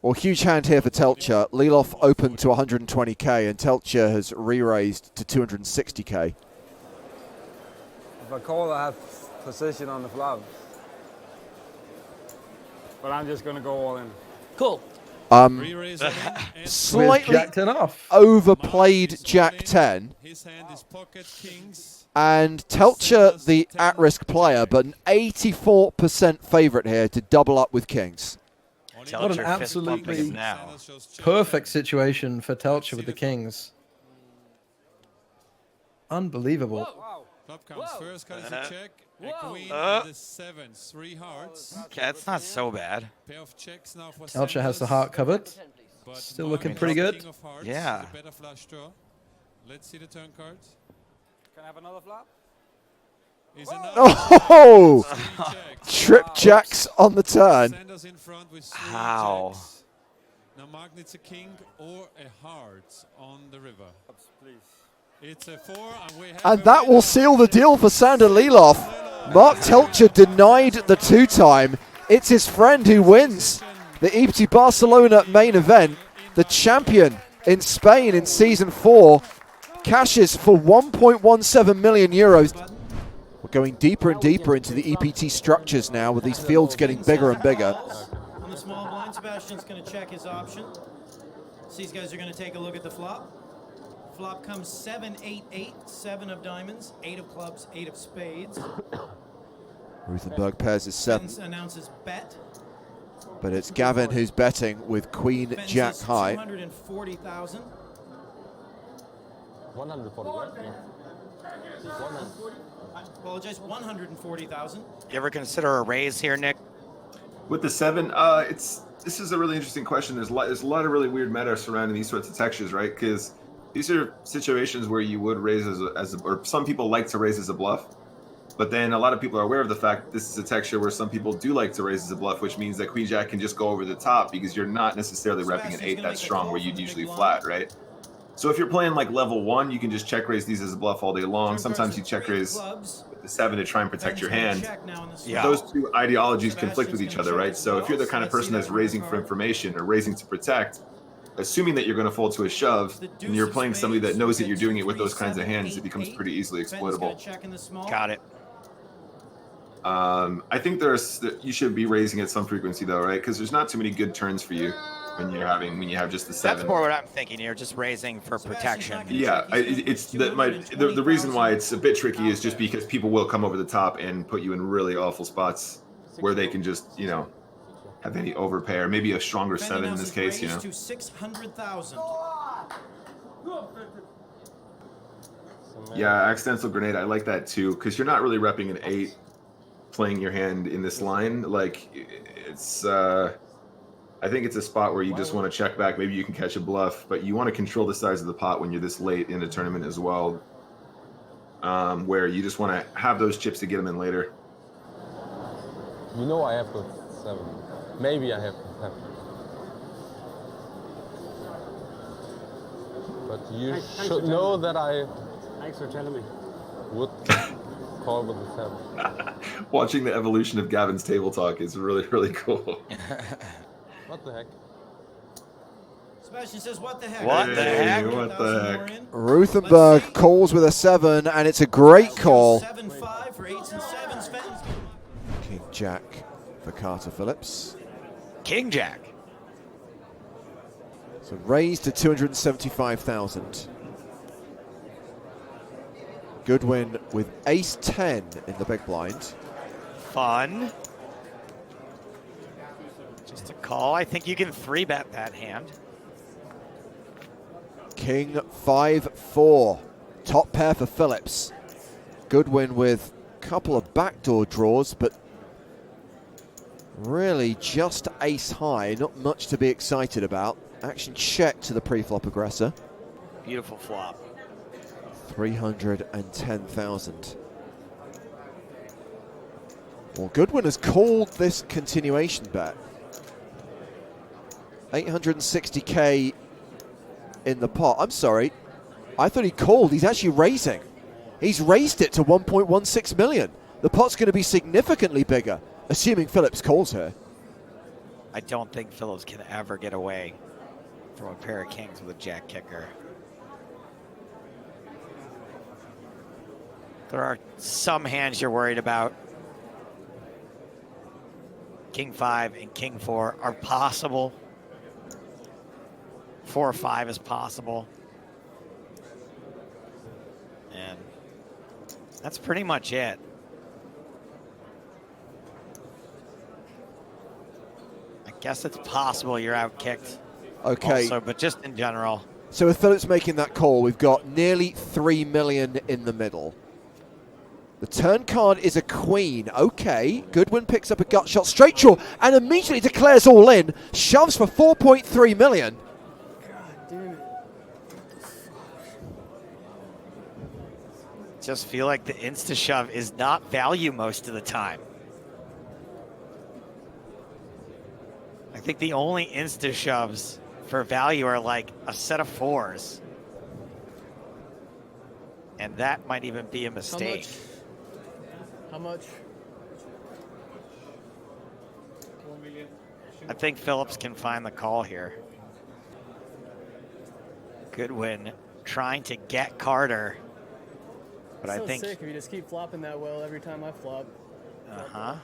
Well, huge hand here for Teltscher. Lylloff opened to 120k, and Teltscher has re-raised to 260k. If I call, I have position on the flop. But I'm just going to go all in. Cool. Slightly Jack 10 off. overplayed Jack 10. And Teltscher, the at-risk player, but an 84% favourite here to double up with kings. What an absolutely perfect situation for Teltscher with the kings. Unbelievable. Flop comes first, cut is a check. A queen and the sevens, 3 hearts. Okay, that's not so bad. Pair of checks now for Teltscher has the heart covered. Still looking pretty good. Yeah. Better flush draw. Let's see the turn cards. Can I have another flop? Oh! Trip jacks on the turn. How? Now Mark needs a king or a heart on the river. Please. It's a 4, and we have And that will seal the deal for Sander Lylloff. Mark Teltscher denied the 2-time. It's his friend who wins the EPT Barcelona main event. The champion in Spain in Season 4 cashes for 1.17 million euros. We're going deeper and deeper into the EPT structures now, with these fields getting bigger and bigger. On the small blind, Sebastian's going to check his option. So these guys are going to take a look at the flop. Flop comes 7, 8, 8, 7 of diamonds, 8 of clubs, 8 of spades. Ruthenberg pairs his 7. Announces bet. But it's Gavin who's betting with Queen Jack high. 240,000. 140. I apologize, 140,000. You ever consider a raise here, Nick? With the 7, this is a really interesting question. There's a lot of really weird meta surrounding these sorts of textures, right? Because these are situations where you would raise or some people like to raise as a bluff, but then a lot of people are aware of the fact that this is a texture where some people do like to raise as a bluff, which means that Queen Jack can just go over the top because you're not necessarily repping an 8 that strong where you'd usually flat, right? So if you're playing like level 1, you can just check raise these as a bluff all day long. Sometimes you check raise with the 7 to try and protect your hand. Yeah. Those two ideologies conflict with each other, right? So if you're the kind of person that's raising for information or raising to protect, assuming that you're going to fold to a shove, and you're playing somebody that knows that you're doing it with those kinds of hands, it becomes pretty easily exploitable. Got it. I think you should be raising at some frequency though, right? Because there's not too many good turns for you when you have just the 7. That's more what I'm thinking here, just raising for protection. Yeah, the reason why it's a bit tricky is just because people will come over the top and put you in really awful spots where they can just, have any overpay, or maybe a stronger 7 in this case, To 600,000. Yeah, accidental grenade, I like that too, because you're not really repping an 8 playing your hand in this line. Like, it's I think it's a spot where you just want to check back. Maybe you can catch a bluff, but you want to control the size of the pot when you're this late in the tournament as well, where you just want to have those chips to get them in later. I have the 7. Maybe I have the 7. But you should know that I... Thanks for telling me. Would call with the 7. Watching the evolution of Gavin's table talk is really, really cool. What the heck? Sebastian says, what the heck? What the heck? What the heck? Ruthenberg calls with a 7, and it's a great call. 7-5 for 8s and 7s. King Jack for Carter Phillips. King Jack. So raised to 275,000. Goodwin with ace 10 in the big blind. Fun. Just a call. I think you can 3-bet that hand. King 5-4. Top pair for Phillips. Goodwin with a couple of backdoor draws, but really just ace high. Not much to be excited about. Action check to the pre-flop aggressor. Beautiful flop. 310,000. Well, Goodwin has called this continuation bet. 860k in the pot. I'm sorry. I thought he called. He's actually raising. He's raised it to 1.16 million. The pot's going to be significantly bigger, assuming Phillips calls here. I don't think Phillips can ever get away from a pair of kings with a jack kicker. There are some hands you're worried about. King 5 and King 4 are possible. 4 or 5 is possible. And that's pretty much it. I guess it's possible you're outkicked. Okay. Also, but just in general. So with Phillips making that call, we've got nearly 3 million in the middle. The turn card is a queen. Okay, Goodwin picks up a gut shot, straight draw, and immediately declares all in. Shoves for 4.3 million. God damn it. Just feel like the insta-shove is not value most of the time. I think the only insta-shoves for value are like a set of 4s. And that might even be a mistake. How much? 1 million. I think Phillips can find the call here. Goodwin trying to get Carter. But It's I so think... sick if you just keep flopping that well every time I flop. Uh-huh.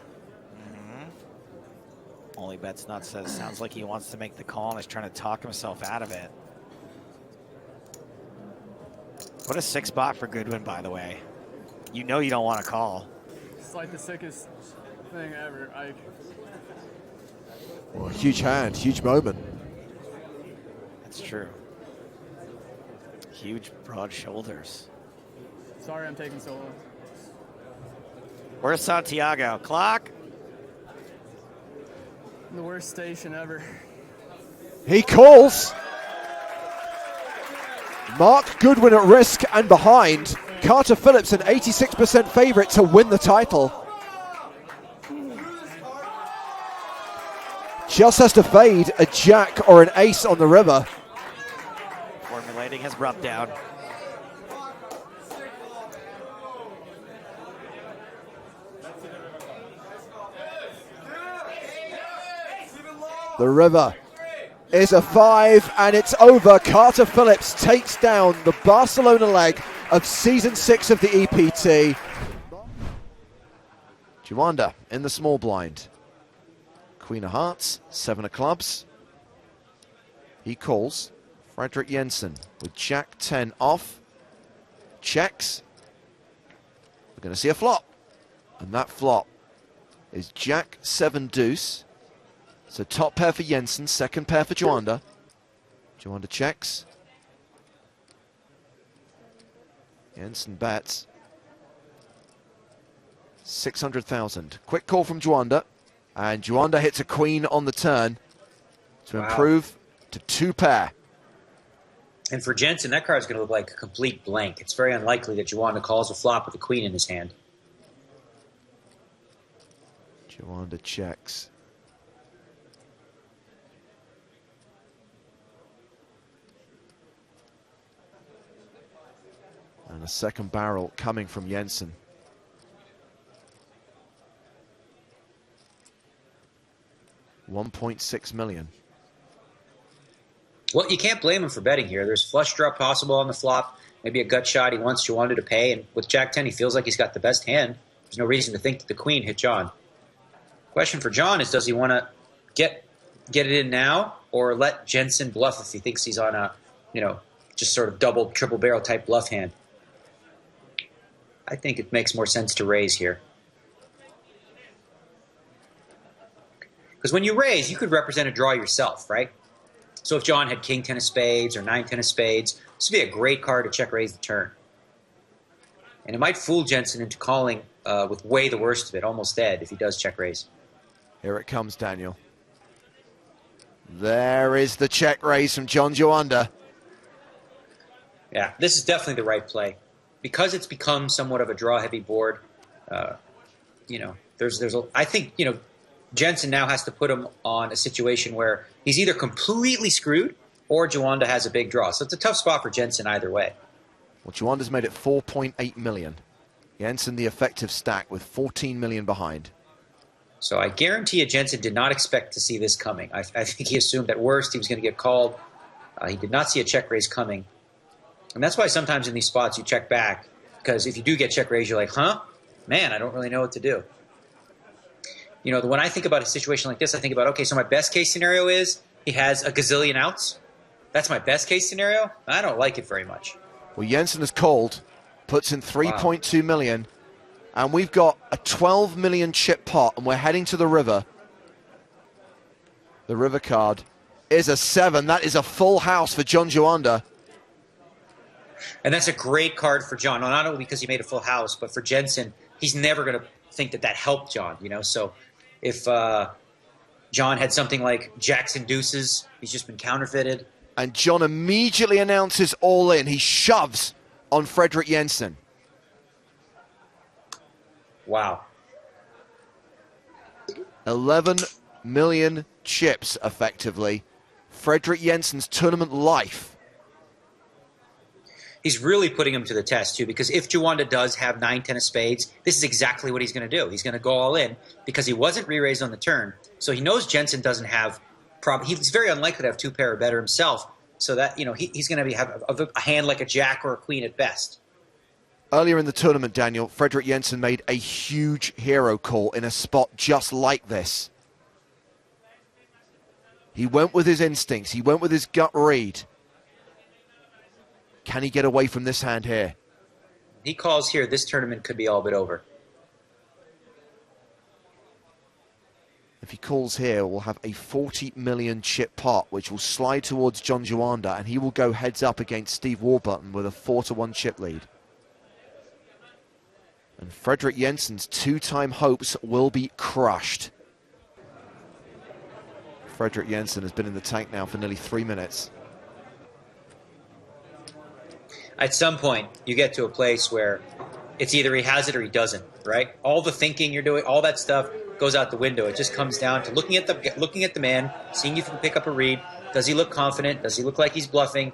Only bets nuts says sounds like he wants to make the call and is trying to talk himself out of it. What a sick spot for Goodwin, by the way. You know you don't want to call. It's like the sickest thing ever. Oh, huge hand, huge moment. That's true. Huge, broad shoulders. Sorry I'm taking so long. Where's Santiago? Clock? The worst station ever. He calls. Mark Goodwin at risk and behind. Carter Phillips an 86% favorite to win the title. Just has to fade a jack or an ace on the river. Formulating his rub down. The river is a 5 and it's over. Carter Phillips takes down the Barcelona leg of season 6 of the EPT. Juanda in the small blind. Queen of hearts, 7 of clubs. He calls. Fredrik Jensen with jack 10 off. Checks. We're going to see a flop. And that flop is jack 7 deuce. So top pair for Jensen, second pair for Juanda. Juanda checks. Jensen bets. 600,000. Quick call from Juanda. And Juanda hits a queen on the turn to improve to 2 pair. And for Jensen, that card's going to look like a complete blank. It's very unlikely that Juanda calls a flop with a queen in his hand. Juanda checks. And a second barrel coming from Jensen. $1.6 million. Well, you can't blame him for betting here. There's flush draw possible on the flop, maybe a gut shot. He wants Juanda to pay, and with jack 10, he feels like he's got the best hand. There's no reason to think that the queen hit John. Question for John is, does he want to get it in now, or let Jensen bluff if he thinks he's on a, just sort of double, triple barrel type bluff hand? I think it makes more sense to raise here. Because when you raise, you could represent a draw yourself, right? So if John had king 10 of spades or 9-10 of spades, this would be a great card to check raise the turn. And it might fool Jensen into calling with way the worst of it, almost dead, if he does check raise. Here it comes, Daniel. There is the check raise from John Juanda. Yeah, this is definitely the right play. Because it's become somewhat of a draw-heavy board, I think, Jensen now has to put him on a situation where he's either completely screwed or Juanda has a big draw. So it's a tough spot for Jensen either way. Well, Juanda's made it 4.8 million. Jensen the effective stack with 14 million behind. So I guarantee you Jensen did not expect to see this coming. I think he assumed at worst he was going to get called. He did not see a check raise coming. And that's why sometimes in these spots you check back, because if you do get check raise, you're like, huh? Man, I don't really know what to do. You know, when I think about a situation like this, I think about, okay, so my best case scenario is he has a gazillion outs. That's my best case scenario. I don't like it very much. Well, Jensen has called, puts in 3.2 million, and we've got a 12 million chip pot, and we're heading to the river. The river card is a 7. That is a full house for John Juanda. And that's a great card for John, not only because he made a full house, but for Jensen, he's never going to think that helped John, you know? So if John had something like Jacks and Deuces, he's just been counterfeited. And John immediately announces all in. He shoves on Fredrik Jensen. Wow. 11 million chips, effectively. Fredrik Jensen's tournament life. He's really putting him to the test, too, because if Juanda does have 9-10 of spades, this is exactly what he's going to do. He's going to go all in because he wasn't re-raised on the turn. So he knows Jensen doesn't have he's very unlikely to have 2 pair or better himself. So that, you know, he's going to have a hand like a jack or a queen at best. Earlier in the tournament, Daniel, Fredrik Jensen made a huge hero call in a spot just like this. He went with his instincts. He went with his gut read. Can he get away from this hand here? He calls here, this tournament could be all but over. If he calls here, we'll have a 40 million chip pot, which will slide towards John Juanda, and he will go heads up against Steve Warburton with a 4-1 chip lead. And Fredrik Jensen's 2-time hopes will be crushed. Fredrik Jensen has been in the tank now for nearly 3 minutes. At some point, you get to a place where it's either he has it or he doesn't, right? All the thinking you're doing, all that stuff goes out the window. It just comes down to looking at the man, seeing if you can pick up a read. Does he look confident? Does he look like he's bluffing?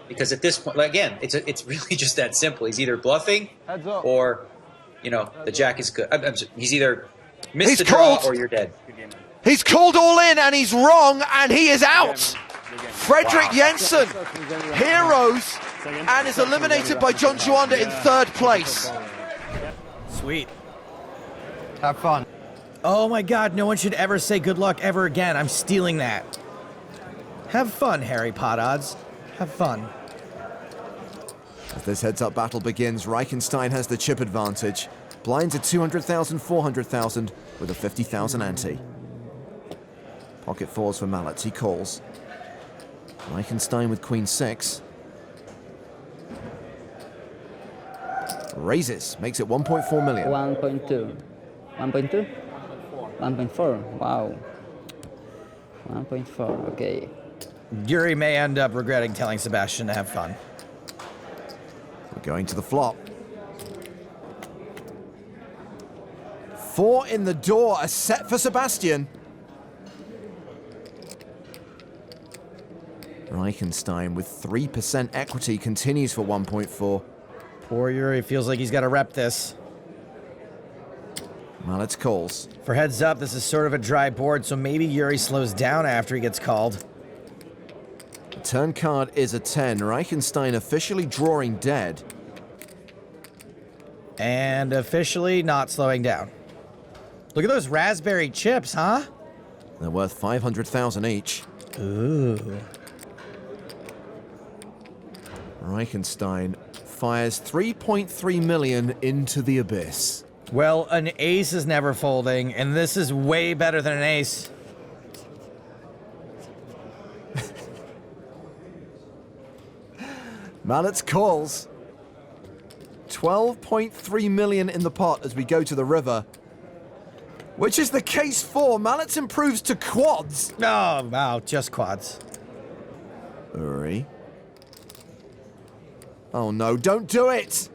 Because at this point, again, it's really just that simple. He's either bluffing or, you know, the jack is good. He's either missed the draw or you're dead. He's called all in and he's wrong and he is out. Fredrik Jensen, heroes, and is eliminated by John Juanda in 3rd place. Sweet. Have fun. Oh my God, no one should ever say good luck ever again. I'm stealing that. Have fun, Harry Pot Odds. Have fun. As this heads-up battle begins, Reichenstein has the chip advantage. Blinds at 200,000, 400,000 with a 50,000 ante. Pocket 4s for Malec, he calls. Reichenstein with Queen 6. Raises, makes it 1.4 million. 1.2. 1.2? 1.4, wow. 1.4, okay. Yuri may end up regretting telling Sebastian to have fun. We're going to the flop. 4 in the door, a set for Sebastian. Reichenstein with 3% equity continues for 1.4. Poor Yuri feels like he's got to rep this. Malec calls. For heads up, this is sort of a dry board, so maybe Yuri slows down after he gets called. The turn card is a 10. Reichenstein officially drawing dead. And officially not slowing down. Look at those raspberry chips, huh? They're worth 500,000 each. Ooh. Reichenstein fires 3.3 million into the abyss. Well, an ace is never folding, and this is way better than an ace. Malec calls. 12.3 million in the pot as we go to the river. Which is the case for Malec improves to quads. Oh, wow, just quads. Uri. Oh no, don't do it!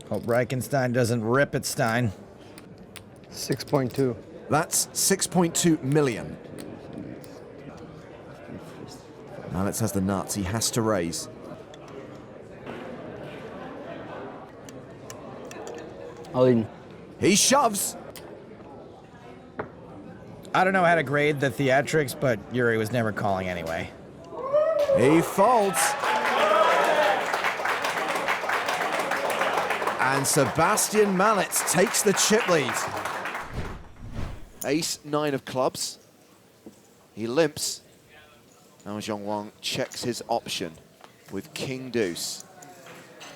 Hope Reichenstein doesn't rip it, Stein. 6.2. That's 6.2 million. Malec has the nuts, he has to raise. All in. He shoves. I don't know how to grade the theatrics, but Yuri was never calling anyway. He folds. And Sebastian Malec takes the chip lead. Ace 9 of clubs. He limps. Now Wang checks his option with king deuce.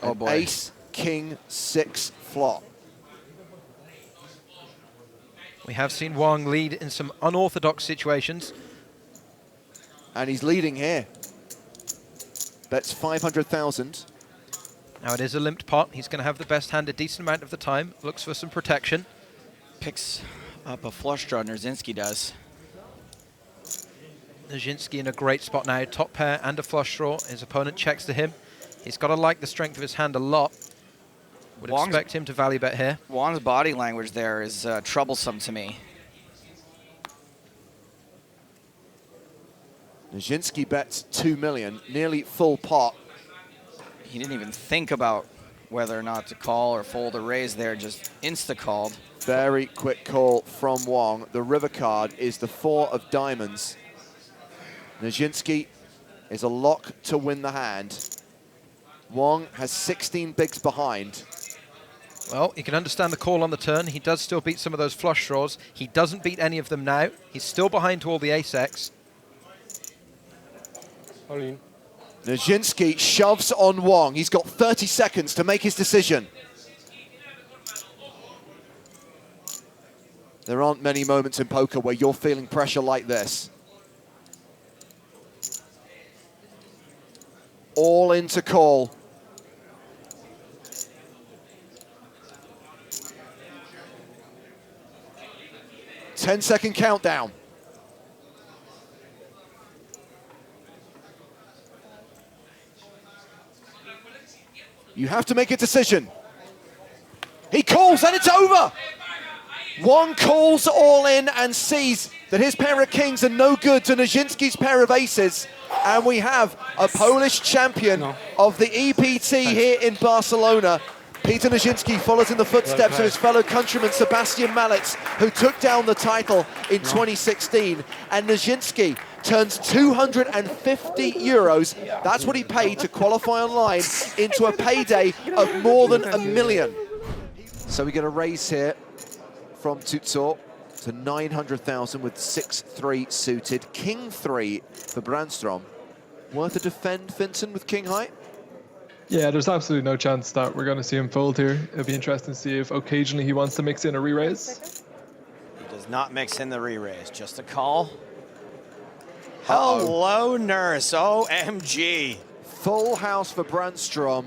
Oh boy. Ace, king, 6 flop. We have seen Wang lead in some unorthodox situations. And he's leading here. Bets 500,000. Now it is a limped pot. He's going to have the best hand a decent amount of the time. Looks for some protection. Picks up a flush draw, Nurzynski does. Nurzynski in a great spot now. Top pair and a flush draw. His opponent checks to him. He's got to like the strength of his hand a lot. Would expect him to value bet here. Wang's body language there is troublesome to me. Nurzynski bets 2 million, nearly full pot. He didn't even think about whether or not to call or fold or raise there, just insta-called. Very quick call from Wang. The river card is the 4 of diamonds. Nurzynski is a lock to win the hand. Wang has 16 bigs behind. Well, you can understand the call on the turn. He does still beat some of those flush draws. He doesn't beat any of them now. He's still behind to all the ace-X. Nurzynski shoves on Wang. He's got 30 seconds to make his decision. There aren't many moments in poker where you're feeling pressure like this. All in to call. Ten-second countdown. You have to make a decision. He calls and it's over. Wang calls all in and sees that his pair of kings are no good to Nurzynski's pair of aces. And we have a Polish champion of the EPT here in Barcelona. Peter Nurzynski follows in the footsteps of his fellow countryman Sebastian Malec, who took down the title in 2016. And Nurzynski turns 250 euros, that's what he paid to qualify online, into a payday of more than $1 million. So we get a raise here from Czuczor to 900,000 with 6-3 suited. King 3 for Brandstorm. Worth a defend, Vincent, with king high? Yeah, there's absolutely no chance that we're going to see him fold here. It'll be interesting to see if occasionally he wants to mix in a re-raise. He does not mix in the re-raise, just a call. Hello, Nurse, OMG. Full house for Brandstorm.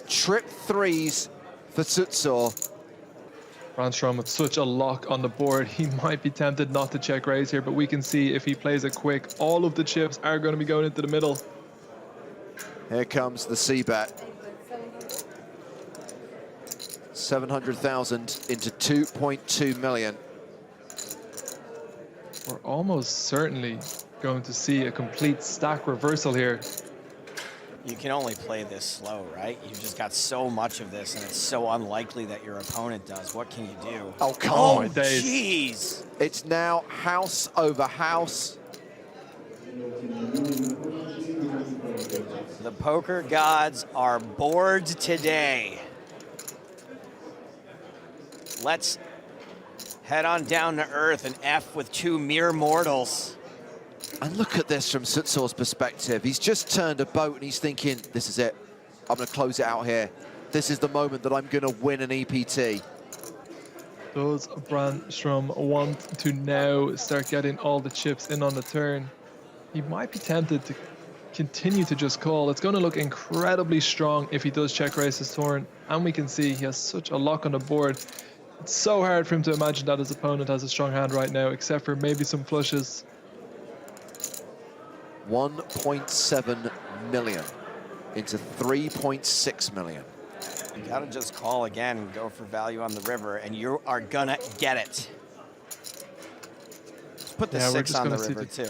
Trip 3s for Czuczor. Brandstorm with such a lock on the board, he might be tempted not to check raise here, but we can see if he plays it quick, all of the chips are going to be going into the middle. Here comes the C-bet. 700,000 into 2.2 million. We're almost certainly going to see a complete stack reversal here. You can only play this slow, right? You've just got so much of this, and it's so unlikely that your opponent does. What can you do? Oh, come on. Jeez. It's now house over house. The poker gods are bored today. Let's head on down to earth and F with two mere mortals. And look at this from Czuczor's perspective. He's just turned a boat and he's thinking, this is it. I'm going to close it out here. This is the moment that I'm going to win an EPT. Does Brandstorm want to now start getting all the chips in on the turn? He might be tempted to continue to just call. It's going to look incredibly strong if he does check raise his turn. And we can see he has such a lock on the board. It's so hard for him to imagine that his opponent has a strong hand right now, except for maybe some flushes. 1.7 million into 3.6 million. You gotta just call again and go for value on the river, and you are gonna get it. Put the 6 on the river too.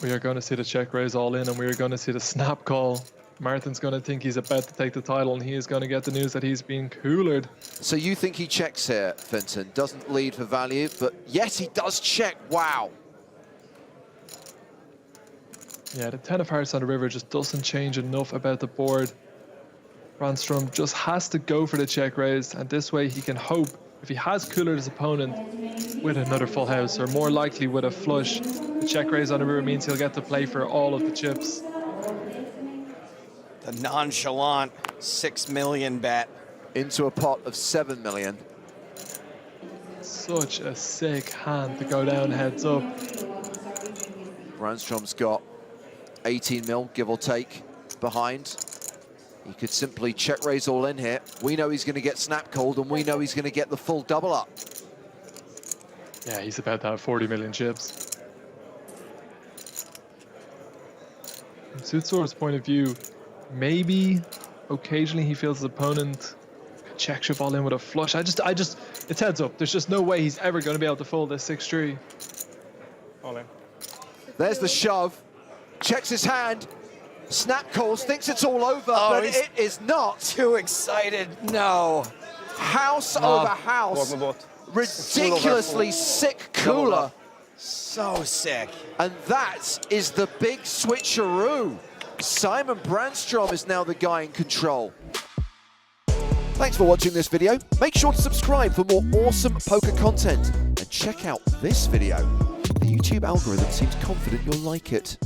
We are going to see the check raise all in, and we are going to see the snap call. Martin's going to think he's about to take the title, and he is going to get the news that he's been coolered. So you think he checks here, Finton? Doesn't lead for value, but yes, he does check. Wow. Yeah, the 10 of hearts on the river just doesn't change enough about the board. Brandstorm just has to go for the check raise, and this way he can hope, if he has coolered his opponent with another full house, or more likely with a flush, the check raise on the river means he'll get to play for all of the chips. The nonchalant 6 million bet. Into a pot of 7 million. Such a sick hand to go down heads up. Brandstrom's got 18 mil, give or take, behind. He could simply check raise all in here. We know he's going to get snap called, and we know he's going to get the full double up. Yeah, he's about to have 40 million chips. From Czuczor's point of view, maybe occasionally he feels his opponent check shove all in with a flush. It's heads up. There's just no way he's ever going to be able to fold this 6-3. All in. There's the shove. Checks his hand. Snap calls, thinks it's all over, but it is not. Too excited. No. House over house. Ridiculously sick cooler. So sick. And that is the big switcheroo. Simon Brandstrom is now the guy in control. Thanks for watching this video. Make sure to subscribe for more awesome poker content. And check out this video. The YouTube algorithm seems confident you'll like it.